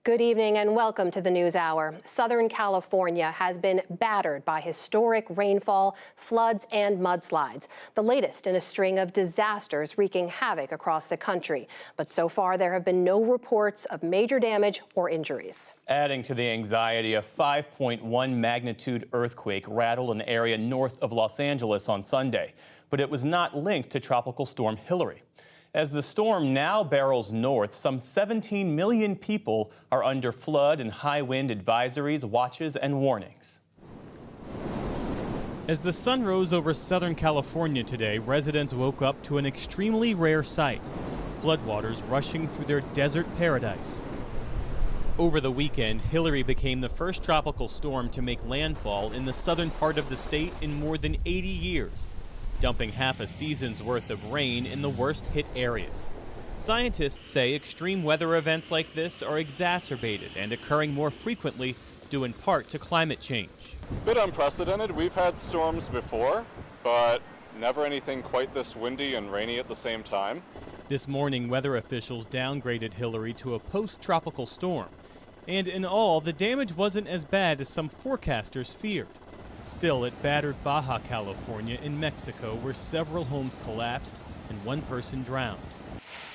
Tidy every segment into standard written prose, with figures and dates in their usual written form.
Good evening and welcome to the News Hour. Southern California has been battered by historic rainfall, floods, and mudslides, the latest in a string of disasters wreaking havoc across the country. But so far, there have been no reports of major damage or injuries. Adding to the anxiety, a 5.1 magnitude earthquake rattled an area north of Los Angeles on Sunday, but it was not linked to Tropical Storm Hilary. As the storm now barrels north, some 17 million people are under flood and high wind advisories, watches, and warnings. As the sun rose over Southern California today, residents woke up to an extremely rare sight: floodwaters rushing through their desert paradise. Over the weekend, Hilary became the first tropical storm to make landfall in the southern part of the state in more than 80 years. Dumping half a season's worth of rain in the worst-hit areas. Scientists say extreme weather events like this are exacerbated and occurring more frequently due in part to climate change. A bit unprecedented. We've had storms before, but never anything quite this windy and rainy at the same time. This morning, weather officials downgraded Hilary to a post-tropical storm. And in all, the damage wasn't as bad as some forecasters feared. Still, it battered Baja California in Mexico, where several homes collapsed and one person drowned.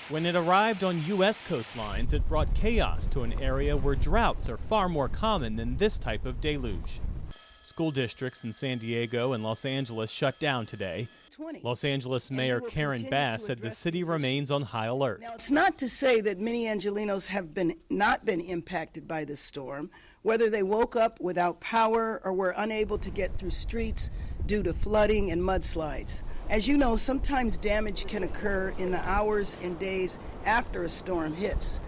When it arrived on U.S. coastlines, it brought chaos to an area where droughts are far more common than this type of deluge. School districts in San Diego and Los Angeles shut down today. Los Angeles Mayor Karen Bass said the city remains on high alert. Now, it's not to say that many Angelenos have not been impacted by the storm, whether they woke up without power or were unable to get through streets due to flooding and mudslides. As you know, sometimes damage can occur in the hours and days after a storm hits.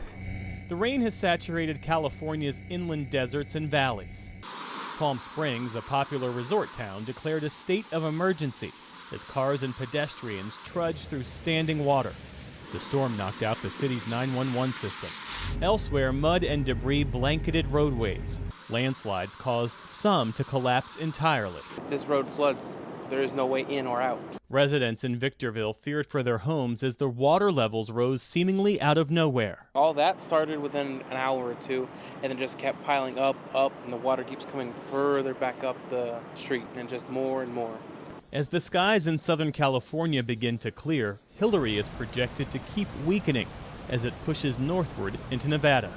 The rain has saturated California's inland deserts and valleys. Palm Springs, a popular resort town, declared a state of emergency as cars and pedestrians trudged through standing water. The storm knocked out the city's 911 system. Elsewhere, mud and debris blanketed roadways. Landslides caused some to collapse entirely. If this road floods, there is no way in or out. Residents in Victorville feared for their homes as the water levels rose seemingly out of nowhere. All that started within an hour or two, and then just kept piling up, and the water keeps coming further back up the street, and just more and more. As the skies in Southern California begin to clear, Hilary is projected to keep weakening as it pushes northward into Nevada.